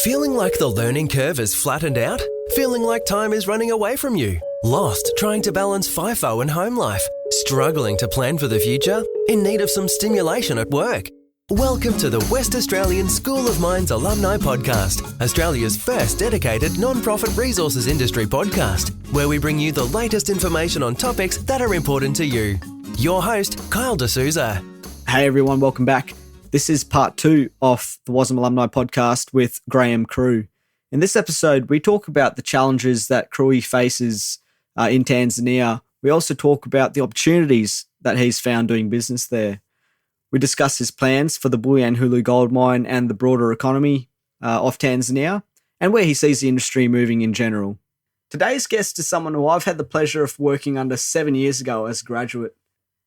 Feeling like the learning curve is flattened out? Feeling like time is running away from you? Lost trying to balance FIFO and home life? Struggling to plan for the future? In need of some stimulation at work? Welcome to the West Australian School of Mines Alumni Podcast, Australia's first dedicated non-profit resources industry podcast, where we bring you the latest information on topics that are important to you. Your host, Kyle D'Souza. Hey everyone, welcome back. This is part 2 of the WASMA Alumni Podcast with Graham Crew. In this episode, we talk about the challenges that Crewy faces in Tanzania. We also talk about the opportunities that he's found doing business there. We discuss his plans for the Bulyanhulu gold mine and the broader economy of Tanzania, and where he sees the industry moving in general. Today's guest is someone who I've had the pleasure of working under 7 years ago as a graduate.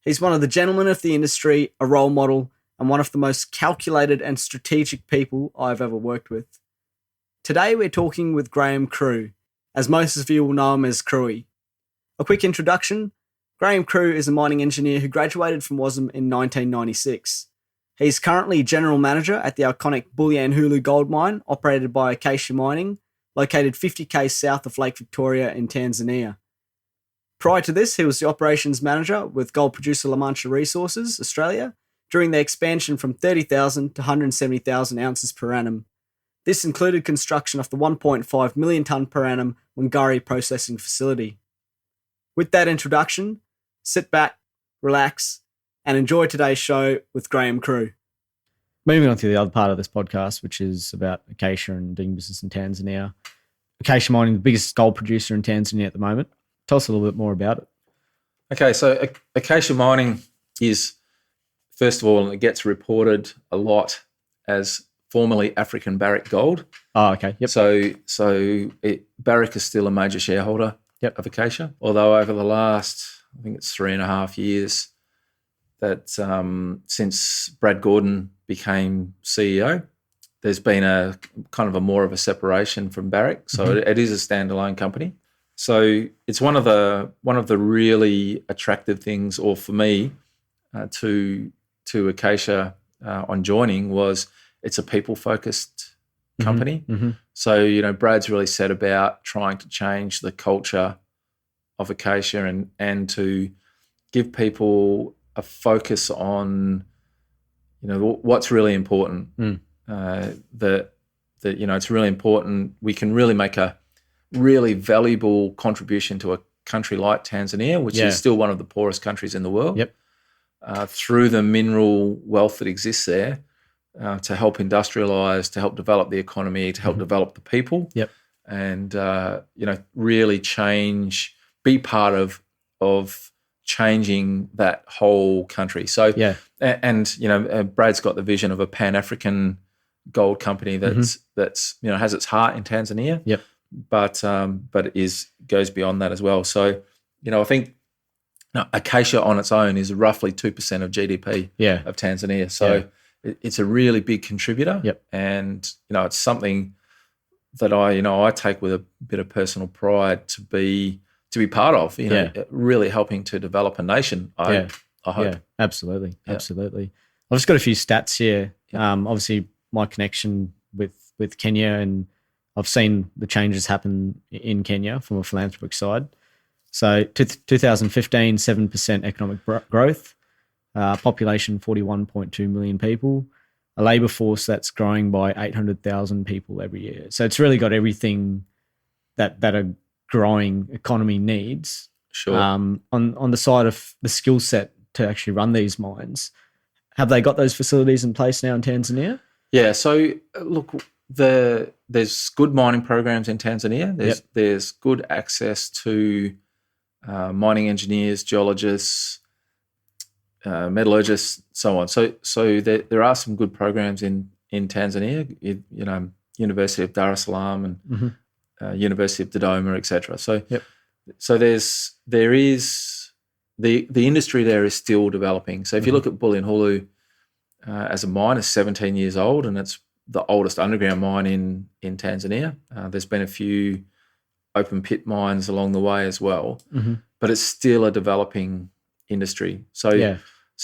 He's one of the gentlemen of the industry, a role model, and one of the most calculated and strategic people I've ever worked with. Today we're talking with Graham Crew, as most of you will know him as Crewy. A quick introduction: Graham Crew is a mining engineer who graduated from WASM in 1996. He's currently General Manager at the iconic Bulyanhulu gold mine, operated by Acacia Mining, located 50k south of Lake Victoria in Tanzania. Prior to this, he was the Operations Manager with gold producer La Mancha Resources, Australia, during their expansion from 30,000 to 170,000 ounces per annum. This included construction of the 1.5 million tonne per annum Wangari processing facility. With that introduction, sit back, relax, and enjoy today's show with Graham Crew. Moving on to the other part of this podcast, which is about Acacia and doing business in Tanzania. Acacia Mining, the biggest gold producer in Tanzania at the moment. Tell us a little bit more about it. Okay, so Acacia Mining is, first of all, and it gets reported a lot as formerly African Barrick Gold. Oh, okay. Yep. So Barrick is still a major shareholder of Acacia, although over the last, I think it's 3.5 years, that since Brad Gordon became CEO, there's been a kind of a more of a separation from Barrick. So it is a standalone company. So it's one of the really attractive things, or for me, to Acacia on joining, was it's a people-focused company. Mm-hmm. So, Brad's really set about trying to change the culture of Acacia and to give people a focus on, what's really important. That it's really important. We can really make a really valuable contribution to a country like Tanzania, which is still one of the poorest countries in the world. Yep. Through the mineral wealth that exists there, to help industrialise, to help develop the economy, to help develop the people, and really be part of changing that whole country. So, Brad's got the vision of a Pan-African gold company that's has its heart in Tanzania, but goes beyond that as well. So, I think Acacia on its own is roughly 2% of GDP of Tanzania. So it's a really big contributor, and it's something that I take with a bit of personal pride to be part of. Really helping to develop a nation. I hope. Yeah, absolutely. I've just got a few stats here. Obviously, my connection with Kenya, and I've seen the changes happen in Kenya from a philanthropic side. So 2015, 7% economic growth, population 41.2 million people, a labour force that's growing by 800,000 people every year. So it's really got everything that a growing economy needs. Sure. On the side of the skill set to actually run these mines, have they got those facilities in place now in Tanzania? Yeah. So look, there's good mining programs in Tanzania. There's good access to mining engineers, geologists, metallurgists, so on. So there are some good programs in Tanzania. University of Dar es Salaam and University of Dodoma, etc. So there is the industry there is still developing. So if you look at Bulyanhulu as a mine, it's 17 years old, and it's the oldest underground mine in Tanzania. There's been a few open pit mines along the way as well, but it's still a developing industry. So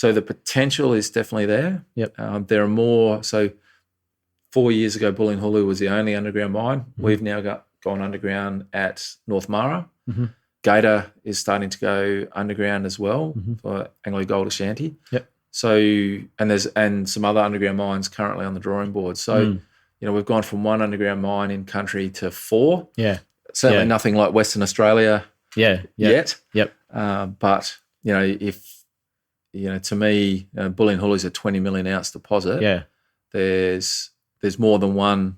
the potential is definitely there. There are more. So 4 years ago, Bulyanhulu was the only underground mine. We've now gone underground at North Mara. Gator is starting to go underground as well for Anglo Gold Ashanti. Yep. So, and some other underground mines currently on the drawing board. So, we've gone from 1 underground mine in country to 4. Yeah. Certainly nothing like Western Australia yet. Yep. But, if, to me, Bulyanhulu is a 20 million ounce deposit. Yeah. There's more than one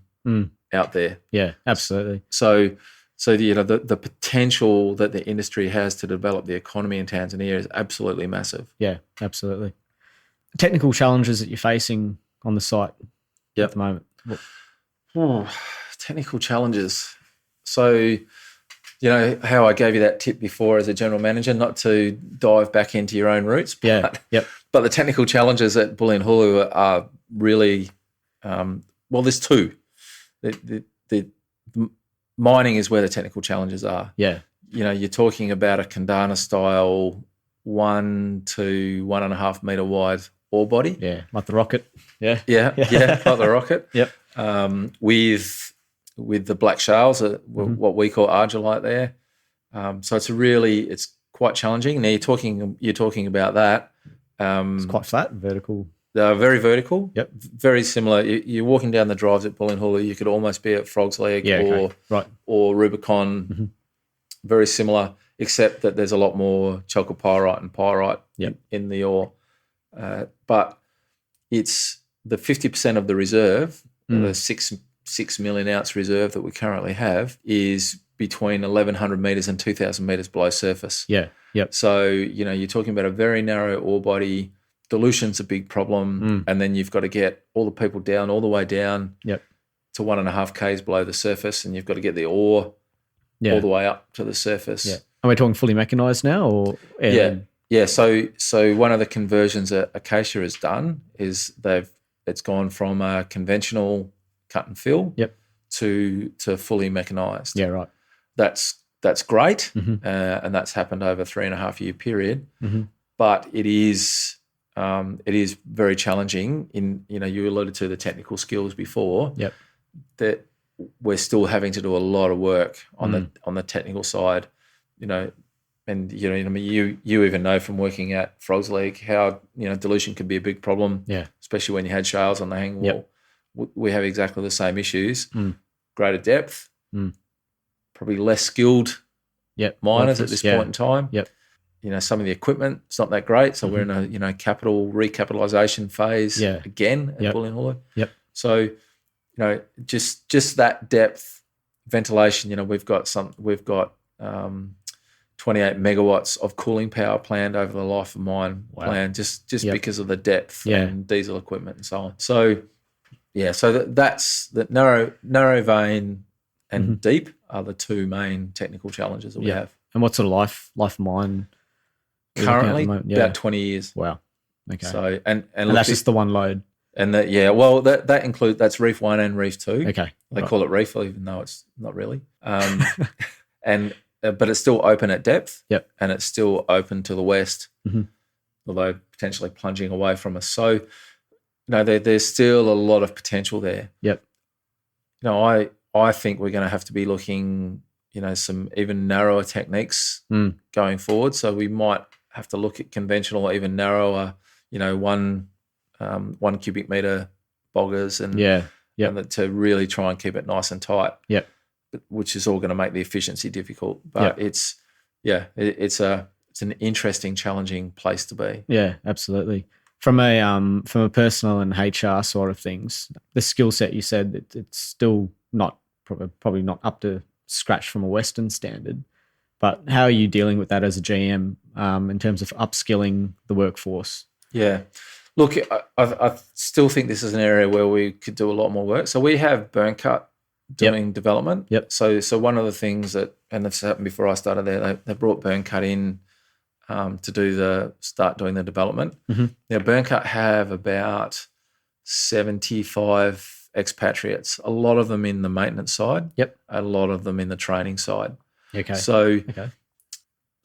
out there. Yeah, absolutely. So the potential that the industry has to develop the economy in Tanzania is absolutely massive. Yeah, absolutely. Technical challenges that you're facing on the site at the moment. Technical challenges. So, how I gave you that tip before as a general manager, not to dive back into your own roots. But, but the technical challenges at Bulyanhulu are really, there's 2. The mining is where the technical challenges are. Yeah. You're talking about a Kandana style 1 to 1.5 meter wide ore body. Yeah, like the rocket. Yeah, like the rocket. Yep. With the black shales, what we call argillite there. So it's quite challenging. Now you're talking about that. It's quite flat, vertical. They're very vertical. Yep. Very similar. You're walking down the drives at Bulyanhulu, you could almost be at Frog's Leg or Rubicon. Very similar, except that there's a lot more chalcopyrite and pyrite in the ore. But it's the 50% of the reserve, the 6 million ounce reserve that we currently have, is between 1,100 metres and 2,000 metres below surface. Yeah. Yep. So, you're talking about a very narrow ore body. Dilution's a big problem, and then you've got to get all the people down, all the way down to 1.5 k's below the surface, and you've got to get the ore all the way up to the surface. Yeah. Are we talking fully mechanised now, or Yeah. So one of the conversions that Acacia has done is it's gone from a conventional cut and fill to fully mechanised. Yeah, right. That's great, and that's happened over a 3.5 year period. But it is very challenging. You alluded to the technical skills before. Yep. That we're still having to do a lot of work on the technical side. And you even know from working at Frog's Leg how dilution can be a big problem. Yeah. Especially when you had shales on the hanging wall. Yep. We have exactly the same issues. Greater depth. Probably less skilled miners at this point in time. Yep. Some of the equipment, it's not that great. So we're in a capital recapitalisation phase again at Bulyanhulu. Yep. So, just that depth, ventilation, we've got 28 megawatts of cooling power planned over the life of mine plan, just because of the depth and diesel equipment and so on. So, that's the narrow vein and deep are the 2 main technical challenges that we have. And what sort of life of mine? Currently, about 20 years. Wow. Okay. So and that's just the one load. And that includes that's Reef 1 and Reef 2. Okay. They call it Reef, even though it's not really. But it's still open at depth. Yep. And it's still open to the west, although potentially plunging away from us. So, there's still a lot of potential there. Yep. I think we're going to have to be looking, some even narrower techniques going forward. So we might have to look at conventional or even narrower, 1 cubic meter boggers and to really try and keep it nice and tight. Yep. Which is all going to make the efficiency difficult. But it's an interesting, challenging place to be. Yeah, absolutely. From a personal and HR sort of things, the skill set you said it's still not probably not up to scratch from a Western standard. But how are you dealing with that as a GM in terms of upskilling the workforce? Yeah. Look, I still think this is an area where we could do a lot more work. So we have Burncut doing development. Yep. So one of the things and this happened before I started there, they brought Burncut in to start doing the development. Now Burncut have about 75 expatriates, a lot of them in the maintenance side. Yep. A lot of them in the training side. Okay. So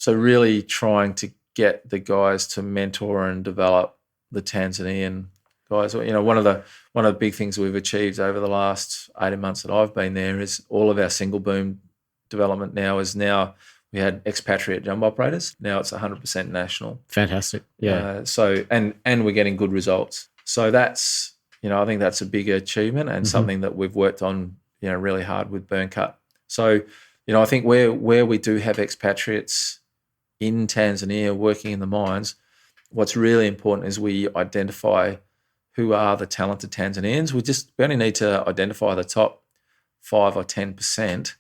really trying to get the guys to mentor and develop the Tanzanian guys. One of the big things we've achieved over the last 18 months that I've been there is all of our single boom development now we had expatriate jumbo operators. Now it's 100% national. Fantastic. Yeah. And we're getting good results. So that's, I think that's a big achievement and something that we've worked on, really hard with burn cut. So, I think where we do have expatriates in Tanzania working in the mines, what's really important is we identify who are the talented Tanzanians. We only need to identify the top 5 or 10%.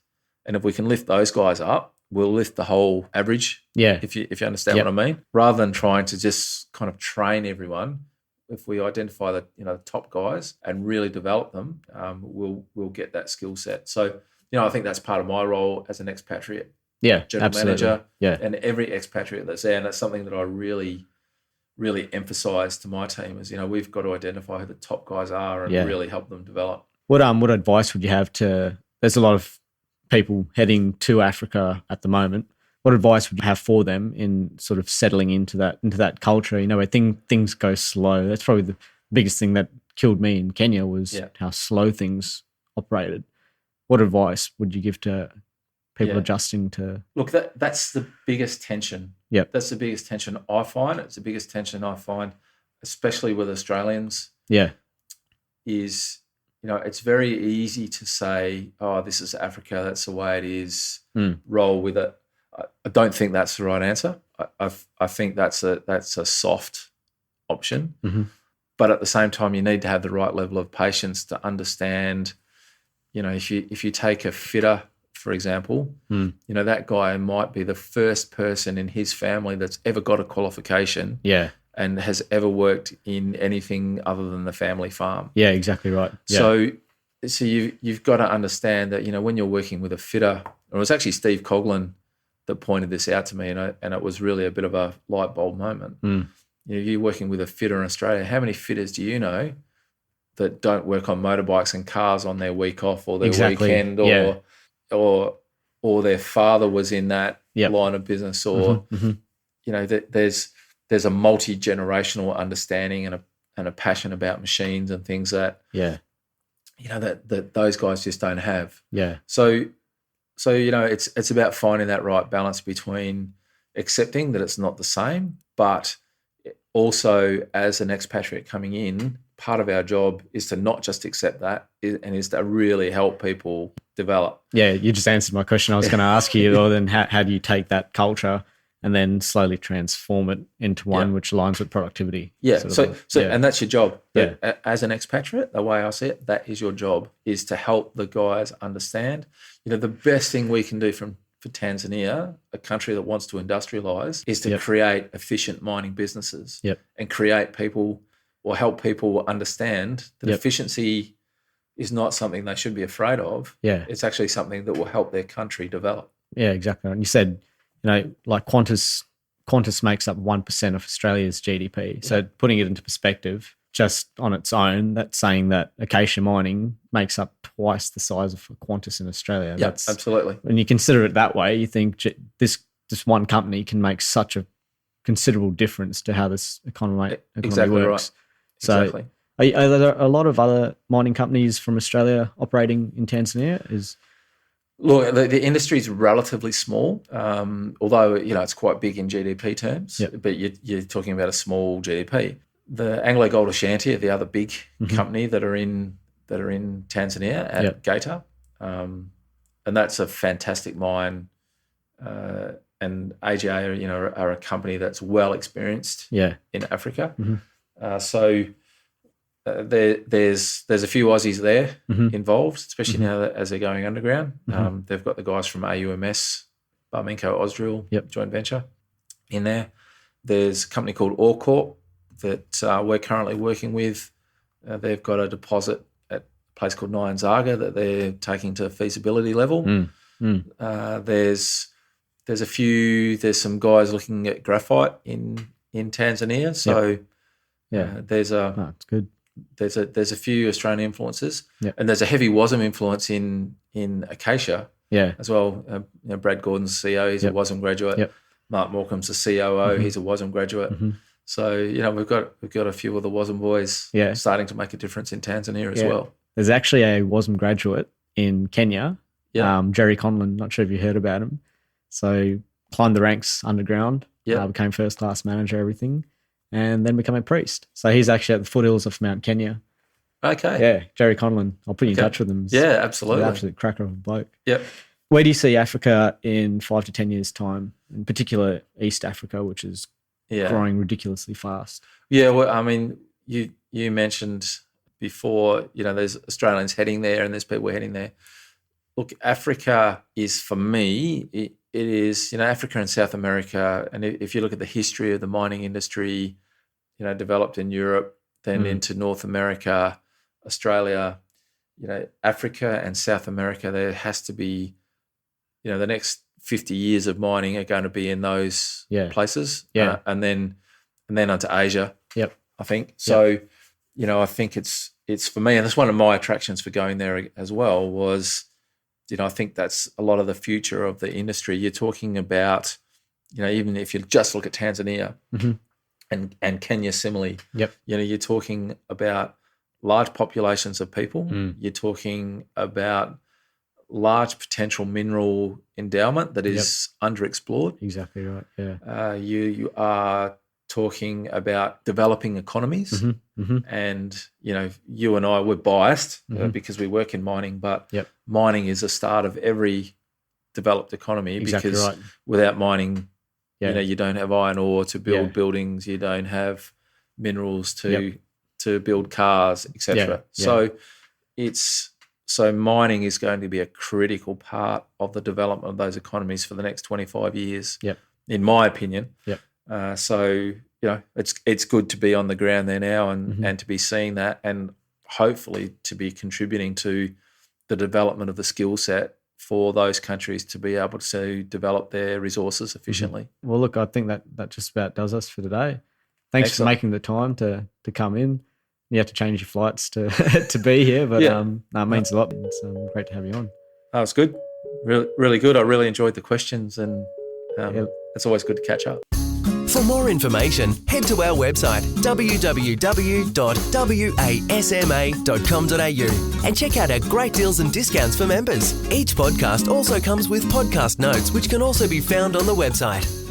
And if we can lift those guys up, we'll lift the whole average. Yeah. If you understand what I mean, rather than trying to just kind of train everyone. If we identify the top guys and really develop them, we'll get that skill set. So, I think that's part of my role as an expatriate general manager. Yeah. And every expatriate that's there, and that's something that I really, really emphasise to my team is, we've got to identify who the top guys are and really help them develop. What advice would you have there's a lot of people heading to Africa at the moment. What advice would you have for them in sort of settling into that culture? Where things go slow. That's probably the biggest thing that killed me in Kenya was how slow things operated. What advice would you give to people adjusting to? Look, that's the biggest tension. Yep. That's the biggest tension I find. It's the biggest tension I find, especially with Australians. Yeah. Is, it's very easy to say, oh, this is Africa, that's the way it is, roll with it. I don't think that's the right answer. I think that's a soft option. Mm-hmm. But at the same time, you need to have the right level of patience to understand, if you take a fitter, for example, that guy might be the first person in his family that's ever got a qualification and has ever worked in anything other than the family farm. Yeah, exactly right. Yeah. So you've got to understand that, when you're working with a fitter, or it was actually Steve Coughlin that pointed this out to me, and it was really a bit of a light bulb moment. You're working with a fitter in Australia. How many fitters do you know that don't work on motorbikes and cars on their week off or their weekend, or their father was in that line of business, or there's a multi-generational understanding and a passion about machines and things that that those guys just don't have. Yeah. So it's about finding that right balance between accepting that it's not the same, but also as an expatriate coming in, part of our job is to not just accept that and is to really help people develop. Yeah, you just answered my question. I was going to ask you, well, then how do you take that culture and then slowly transform it into one which aligns with productivity? Yeah, and that's your job. Yeah. As an expatriate, the way I see it, that is your job, is to help the guys understand. The best thing we can do for Tanzania, a country that wants to industrialise, is to create efficient mining businesses and create people or help people understand that efficiency is not something they should be afraid of. Yeah. It's actually something that will help their country develop. Yeah, exactly. And you said, like Qantas makes up 1% of Australia's GDP. So putting it into perspective, just on its own, that's saying that acacia mining makes up twice the size of Qantas in Australia. Yeah, absolutely. When you consider it that way, you think this one company can make such a considerable difference to how this economy exactly works. Right. So exactly. Are there a lot of other mining companies from Australia operating in Tanzania? Look, the industry is relatively small, although it's quite big in GDP terms. Yep. But you're talking about a small GDP. The Anglo Gold Ashanti are the other big company that are in Tanzania at Gator, and that's a fantastic mine. And AGA are a company that's well experienced in Africa. So there's a few Aussies there involved, especially now that as they're going underground. They've got the guys from AUMS, Barminco Ausdrill joint venture in there. There's a company called OreCorp that we're currently working with. They've got a deposit at a place called Nyanzaga that they're taking to feasibility level. There's some guys looking at graphite in Tanzania. So that's good. There's a few Australian influences, and there's a heavy WASM influence in acacia as well. Brad Gordon's CEO, he's a WASM graduate. Mark Morecambe's the COO, he's a WASM graduate. So, we've got a few of the WASM boys starting to make a difference in Tanzania as well. There's actually a WASM graduate in Kenya, Jerry Conlon. Not sure if you heard about him. So climbed the ranks underground, became first-class manager, everything, and then became a priest. So he's actually at the foothills of Mount Kenya. Okay. Yeah, Jerry Conlon. I'll put you in touch with him. Yeah, absolutely. He's an absolute cracker of a bloke. Yep. Where do you see Africa in 5 to 10 years' time, in particular East Africa, which is growing ridiculously fast? Yeah, well, I mean, you mentioned before, there's Australians heading there and there's people heading there. Look, Africa is, for me, it is, Africa and South America. And if you look at the history of the mining industry, developed in Europe, then into North America, Australia, Africa and South America, there has to be, the next 50 years of mining are going to be in those places. Yeah. And then onto Asia. Yep. I think. So, I think it's for me, and that's one of my attractions for going there as well was, I think that's a lot of the future of the industry. You're talking about, even if you just look at Tanzania and Kenya similarly, you're talking about large populations of people. You're talking about large potential mineral endowment that is underexplored. Exactly right. Yeah. You are talking about developing economies, and you and I, we're biased because we work in mining, but mining is a start of every developed economy because without mining, you don't have iron ore to build buildings, you don't have minerals to build cars, etc. So mining is going to be a critical part of the development of those economies for the next 25 years, in my opinion. So, it's good to be on the ground there now and to be seeing that and hopefully to be contributing to the development of the skill set for those countries to be able to develop their resources efficiently. Well, look, I think that just about does us for today. Thanks for making the time to come in. You have to change your flights to to be here, but it means a lot. It's great to have you on. That was good. Really, really good. I really enjoyed the questions and it's always good to catch up. For more information, head to our website www.wasma.com.au and check out our great deals and discounts for members. Each podcast also comes with podcast notes, which can also be found on the website.